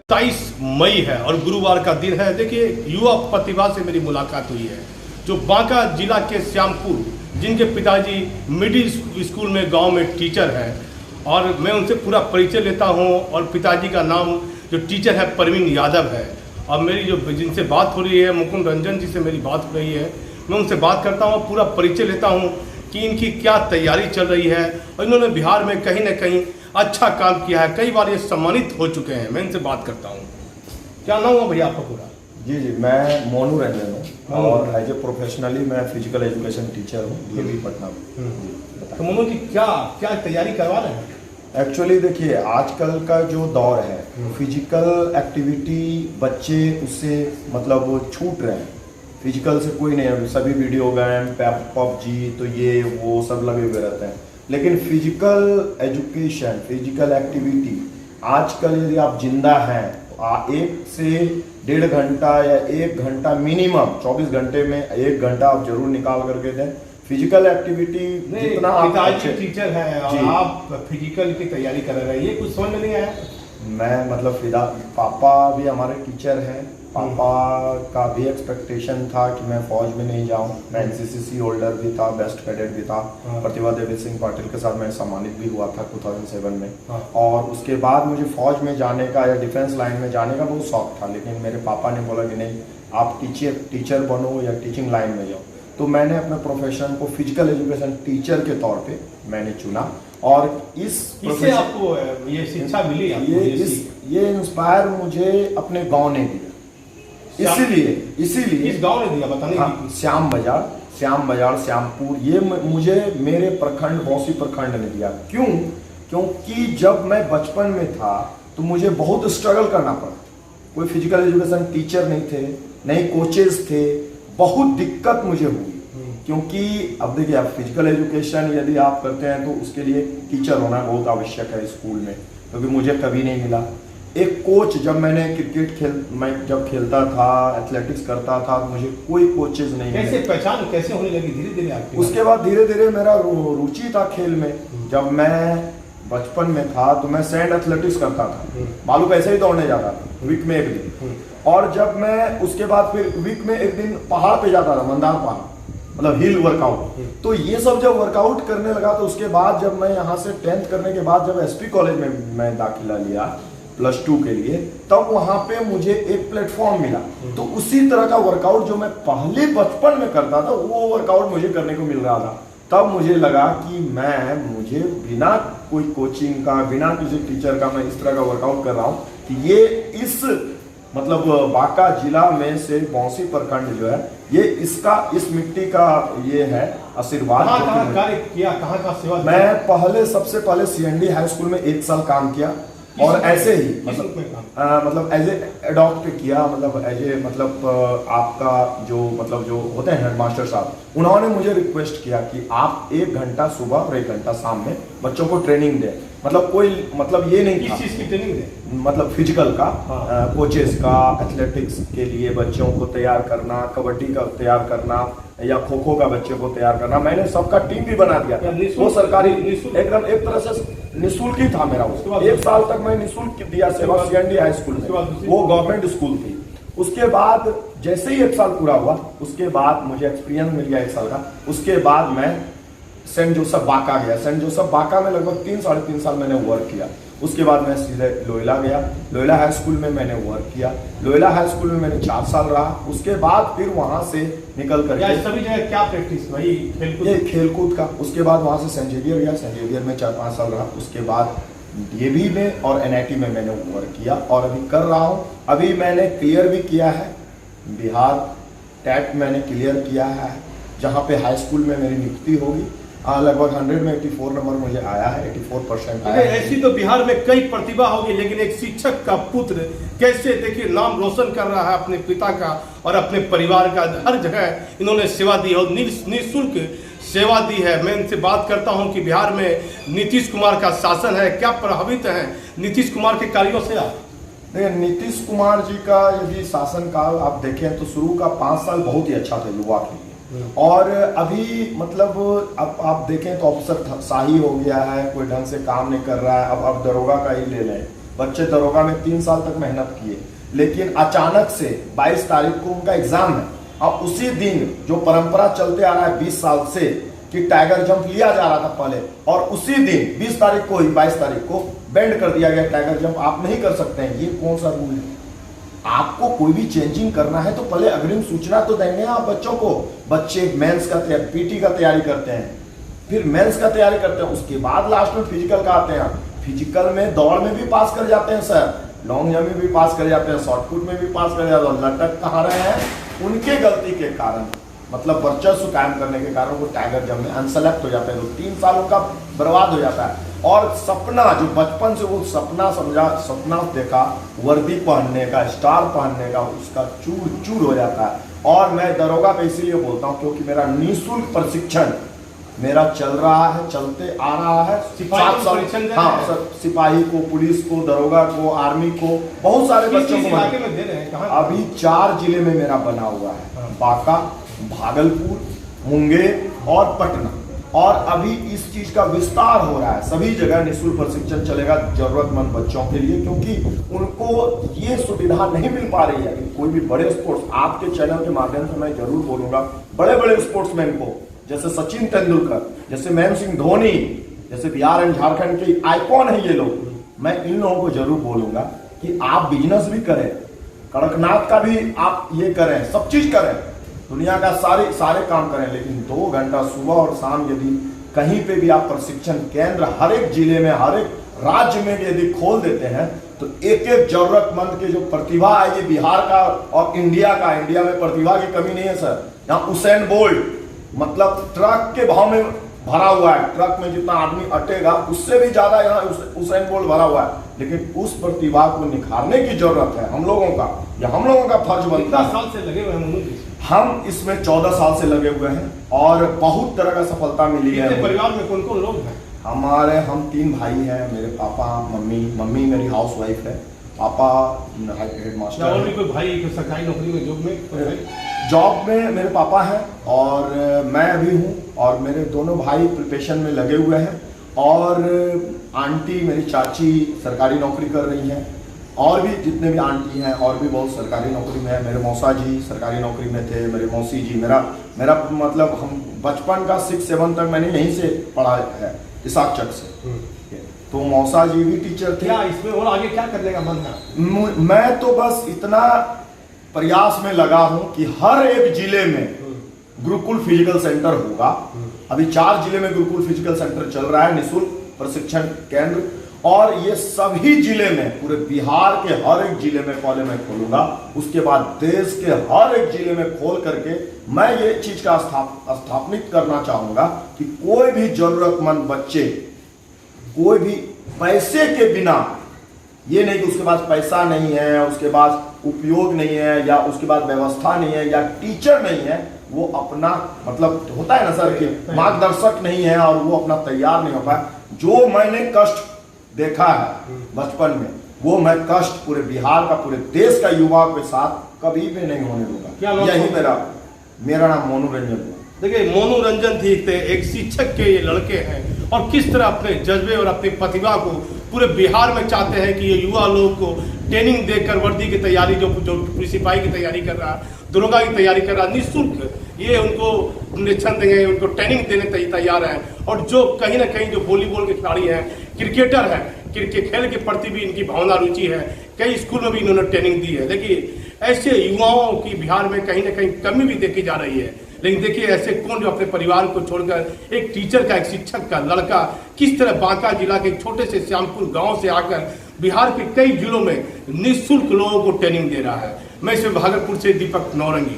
27 मई है और गुरुवार का दिन है। देखिए, युवा प्रतिभा से मेरी मुलाकात हुई है जो बांका जिला के श्यामपुर, जिनके पिताजी मिडिल स्कूल में गांव में टीचर हैं, और मैं उनसे पूरा परिचय लेता हूं। और पिताजी का नाम जो टीचर है प्रवीण यादव है, और मेरी जो जिनसे बात हो रही है मुकुंद रंजन जी से मेरी बात हो रही है। मैं उनसे बात करता हूँ, पूरा परिचय लेता हूँ कि इनकी क्या तैयारी चल रही है, और इन्होंने बिहार में कहीं ना कहीं अच्छा काम किया है, कई बार ये सम्मानित हो चुके हैं। मैं इनसे बात करता हूँ। क्या नाम है भैया आपका पूरा? जी, मैं मोनू रंजन हूँ और एज ए प्रोफेशनली मैं फिजिकल एजुकेशन टीचर हूँ DAV पटना में। तो मोनू जी क्या क्या तैयारी करवा रहे हैं? एक्चुअली देखिए, आजकल का जो दौर है, फिजिकल एक्टिविटी बच्चे उससे मतलब छूट रहे हैं। फिजिकल से कोई नहीं है, सभी वीडियो गेम, पबजी, तो ये वो सब लगे हुए रहते हैं। लेकिन फिजिकल एजुकेशन, फिजिकल एक्टिविटी आजकल यदि आप जिंदा हैं, 1 से 1.5 घंटा या 1 घंटा मिनिमम 24 घंटे में 1 घंटा आप जरूर निकाल करके दें। फिजिकल एक्टिविटी जितना आप टीचर हैं और आप फिजिकल की तैयारी कर रहे हैं, ये कुछ समझ में नहीं आया? मैं मतलब पापा भी हमारे टीचर हैं। पापा का भी एक्सपेक्टेशन था कि मैं फौज में नहीं जाऊं। मैं NCCC होल्डर भी था, बेस्ट कैडेट भी था। प्रतिभा देवी सिंह पाटिल के साथ मैं सम्मानित भी हुआ था 2007 में। और उसके बाद मुझे फौज में जाने का या डिफेंस लाइन में जाने का बहुत शौक था, लेकिन मेरे पापा ने बोला कि नहीं, आप टीचर बनो या टीचिंग लाइन में जाओ। तो मैंने अपने प्रोफेशन को फिजिकल एजुकेशन टीचर के तौर पे मैंने चुना। और इससे आपको ये शिक्षा मिली? ये इंस्पायर मुझे अपने गांव ने दिया। इसीलिए इस गांव ने दिया, बताने की। श्याम बाजार श्यामपुर, ये मुझे मेरे प्रखंड बौसी प्रखंड ने दिया। क्योंकि जब मैं बचपन में था तो मुझे बहुत स्ट्रगल करना पड़ा। कोई फिजिकल एजुकेशन टीचर नहीं थे, नहीं कोचेस थे, बहुत दिक्कत मुझे हुई। क्योंकि अब देखिए, आप फिजिकल एजुकेशन यदि आप करते हैं तो उसके लिए टीचर होना बहुत आवश्यक है स्कूल में, क्योंकि मुझे कभी नहीं मिला। एक कोच, जब मैंने मैं जब खेलता था, एथलेटिक्स करता था, तो मुझे कोई कोचेज नहीं मिले। कैसे पहचान कैसे होने लगी धीरे-धीरे आपकी? उसके बाद धीरे-धीरे मेरा रुचि था खेल में। जब मैं बचपन में था तो मैं सैंड एथलेटिक्स करता था, बालू पे ऐसे ही दौड़ने जाता था वीक में 1 दिन। और जब मैं उसके बाद फिर वीक में 1 दिन पहाड़ पे जाता था, मंदार पहाड़, मतलब हिल वर्कआउट। तो ये सब जब वर्कआउट करने लगा तो उसके बाद जब मैं यहाँ से 10th करने के बाद जब SP कॉलेज में मैं दाखिला लिया +2 के लिए, तब वहां पे मुझे एक प्लेटफॉर्म मिला। तो उसी तरह का वर्कआउट जो मैं पहले बचपन में करता था, वो वर्कआउट मुझे करने को मिल रहा था। तब मुझे लगा कि मुझे बिना कोई कोचिंग का, बिना किसी टीचर का, मैं इस तरह का वर्कआउट कर रहा हूँ कि ये इस मतलब बांका जिला में से बौसी प्रखंड जो है, ये इस मिट्टी का ये है आशीर्वाद। कार्य किया, कहाँ सेवा? मैं सबसे पहले CND हाई स्कूल में 1 साल काम किया, और ऐसे ही मतलब एज ए एडॉप्ट किया, मतलब एज ए आपका जो होते हैं हेडमास्टर साहब, उन्होंने मुझे रिक्वेस्ट किया कि आप 1 घंटा सुबह और 1 घंटा शाम में बच्चों को ट्रेनिंग दें। मतलब कोई ये नहीं था, किस चीज की ट्रेनिंग दें? मतलब फिजिकल का, कोचेस का, एथलेटिक्स के लिए बच्चों को तैयार करना, कबड्डी का तैयार करना, या खो-खो का बच्चों को तैयार करना। मैंने सबका टीम भी बना दिया था। वो सरकारी एकदम एक तरह से निःशुल्क ही था मेरा। 1 साल तक मैं निःशुल्क दिया सेवा CND हाई स्कूल में, वो गवर्नमेंट स्कूल थी। उसके बाद जैसे ही 1 साल पूरा हुआ, उसके बाद मुझे एक्सपीरियंस मिल गया 1 साल का। उसके बाद मैं सेंट जोसेफ बांका गया। सेंट जोसेफ बांका में लगभग 3-3.5 साल मैंने वर्क किया। उसके बाद मैं सीधे लोयला गया। लोयला हाई स्कूल में मैंने वर्क किया। लोयला हाई स्कूल में मैंने 4 साल रहा। उसके बाद फिर वहां से निकल कर सभी जगह क्या प्रैक्टिस? वही खेलकूद का। उसके बाद वहां से सेंट जेवियर गया। सेंट जेवियर में 4-5 साल रहा। उसके बाद DAV में और NIT में मैंने वर्क किया, और अभी कर रहा हूँ। अभी मैंने क्लियर भी किया है, बिहार टेट मैंने क्लियर किया है, जहाँ पे हाई स्कूल में मेरी नियुक्ति होगी। लगभग 100 में 84 नंबर मुझे आया है, 84% आया है। ऐसी तो बिहार में कई प्रतिभा होगी, लेकिन एक शिक्षक का पुत्र कैसे देखिए नाम रोशन कर रहा है अपने पिता का और अपने परिवार का। हर जगह इन्होंने सेवा दी और निःशुल्क सेवा दी है। मैं इनसे बात करता हूं कि बिहार में नीतीश कुमार का शासन है, क्या प्रभावित है नीतीश कुमार के कार्यों से आप? देखिए, नीतीश कुमार जी का यदि शासनकाल आप देखें तो शुरू का 5 साल बहुत ही अच्छा था युवा के लिए। और अभी मतलब अब आप देखें तो अफसर शाही हो गया है, कोई ढंग से काम नहीं कर रहा है। अब दरोगा का ही ले लें बच्चे दरोगा में 3 साल तक मेहनत किए, लेकिन अचानक से 22 तारीख को उनका एग्जाम है। अब उसी दिन जो परंपरा चलते आ रहा है 20 साल से कि टाइगर जंप लिया जा रहा था पहले, और उसी दिन 20 तारीख को ही 22 तारीख को बैंड कर दिया गया टाइगर जंप, आप नहीं कर सकते हैं। ये कौन सा रूल है? आपको कोई भी चेंजिंग करना है तो पहले अग्रिम सूचना तो देंगे आप बच्चों को। बच्चे मेंस का तैयारी, पीटी का तैयारी करते हैं, फिर मेंस का तैयारी करते हैं, उसके बाद लास्ट में फिजिकल का आते हैं। फिजिकल में दौड़ में भी पास कर जाते हैं सर, लॉन्ग जंप में भी पास कर जाते हैं, शॉर्टपुट में भी पास कर जाते हैं। लटक कहाँ रहे हैं? उनके गलती के कारण, मतलब वर्चस्व कायम करने के कारण वो टाइगर जंप में अनसेलेक्ट हो जाते हैं, तो 3 सालों का बर्बाद हो जाता है। और सपना जो बचपन से वो सपना समझा, सपना देखा वर्दी पहनने का, स्टार पहनने का, उसका चूर चूर हो जाता है। और मैं दरोगा पे इसीलिए बोलता हूँ क्योंकि मेरा निःशुल्क प्रशिक्षण मेरा चल रहा है, चलते आ रहा है। 7 साल, हाँ सर, सिपाही को, पुलिस को, दरोगा को, आर्मी को, बहुत सारे बच्चों को दे रहे हैं। अभी 4 जिले में मेरा बना हुआ है, बांका, भागलपुर, मुंगेर और पटना। और अभी इस चीज का विस्तार हो रहा है, सभी जगह निःशुल्क प्रशिक्षण चलेगा जरूरतमंद बच्चों के लिए, क्योंकि उनको ये सुविधा नहीं मिल पा रही है। कोई भी बड़े स्पोर्ट्स, आपके चैनल के माध्यम से मैं जरूर बोलूंगा, बड़े बड़े स्पोर्ट्समैन को, जैसे सचिन तेंदुलकर, जैसे महेंद्र सिंह धोनी, जैसे बिहार एंड झारखंड के आइकॉन है ये लोग, मैं इन लोगों को जरूर बोलूंगा कि आप बिजनेस भी करें, कड़कनाथ का भी आप ये करें, सब चीज करें, दुनिया का सारे काम करें, लेकिन 2 घंटा सुबह और शाम यदि कहीं पे भी आप प्रशिक्षण केंद्र हर एक जिले में, हर एक राज्य में यदि खोल देते हैं तो एक एक जरूरतमंद के जो प्रतिभा है, ये बिहार का और इंडिया में प्रतिभा की कमी नहीं है सर। यहाँ उसेन बोल्ट मतलब ट्रक के भाव में भरा हुआ है, ट्रक में जितना आदमी अटेगा उससे भी ज्यादा यहाँ उसेन बोल्ट भरा हुआ है, लेकिन उस प्रतिभा को निखारने की जरूरत है हम लोगों का, या हम लोगों का फर्ज बनता है। साल से लगे हुए हैं हम इसमें 14 साल से लगे हुए हैं और बहुत तरह का सफलता मिली है। परिवार में कौन कौन लोग हैं? हम 3 भाई हैं, मेरे पापा, मम्मी मेरी हाउस वाइफ है, पापा हेडमास्टर। और भी कोई भाई सरकारी नौकरी में, जॉब में मेरे पापा हैं और मैं अभी हूँ, और मेरे दोनों भाई प्रिपरेशन में लगे हुए हैं, और आंटी मेरी चाची सरकारी नौकरी कर रही हैं, और भी जितने भी आंटी हैं और भी बहुत सरकारी नौकरी में है। मेरे मौसा जी सरकारी नौकरी में थे, मेरे मौसी जी, मेरा मतलब हम बचपन का 6-7 तक मैंने यहीं से पढ़ा है, इसाकचक से। तो मौसा जी भी टीचर थे। क्या इसमें और आगे क्या करने का मन है? मैं तो बस इतना प्रयास में लगा हूं कि हर एक जिले में गुरुकुल फिजिकल सेंटर होगा। अभी 4 जिले में गुरुकुल फिजिकल सेंटर चल रहा है, निःशुल्क प्रशिक्षण केंद्र, और ये सभी जिले में, पूरे बिहार के हर एक जिले में पहले मैं खोलूंगा, उसके बाद देश के हर एक जिले में खोल करके मैं ये चीज का स्थापित करना चाहूंगा कि कोई भी जरूरतमंद बच्चे, कोई भी पैसे के बिना, ये नहीं कि उसके पास पैसा नहीं है, उसके पास उपयोग नहीं है, या उसके पास व्यवस्था नहीं है, या टीचर नहीं है, वो अपना मतलब होता है ना सर कि मार्गदर्शक नहीं है और वो अपना तैयार नहीं हो पाया। जो मैंने कष्ट देखा है बचपन में, वो मैं कष्ट पूरे बिहार का, पूरे देश का युवा के साथ कभी भी नहीं होने दूंगा। यही मेरा नाम मोनू रंजन। देखिए, मोनू रंजन ठीक थे, एक शिक्षक के ये लड़के हैं, और किस तरह अपने जज्बे और अपनी प्रतिभा को पूरे बिहार में चाहते हैं कि ये युवा लोग को ट्रेनिंग देकर वर्दी की तैयारी, जो सिपाही की तैयारी कर रहा, दरोगा की तैयारी कर रहा, निःशुल्क ये उनको निरीक्षण देंगे, उनको ट्रेनिंग देने तैयार है। और जो कहीं ना कहीं जो वॉलीबॉल के खिलाड़ी हैं, क्रिकेटर हैं, क्रिकेट खेल के प्रति भी इनकी भावना रुचि है, कई स्कूल में भी इन्होंने ट्रेनिंग दी है। देखिए, ऐसे युवाओं की बिहार में कहीं ना कहीं कमी भी देखी जा रही है, लेकिन देखिए ऐसे कौन जो अपने परिवार को छोड़कर, एक टीचर का, एक शिक्षक का लड़का किस तरह बांका जिला के छोटे से श्यामपुर गांव से आकर बिहार के कई जिलों में निःशुल्क लोगों को ट्रेनिंग दे रहा है। मैं इसमें भागलपुर से दीपक नौरंगी।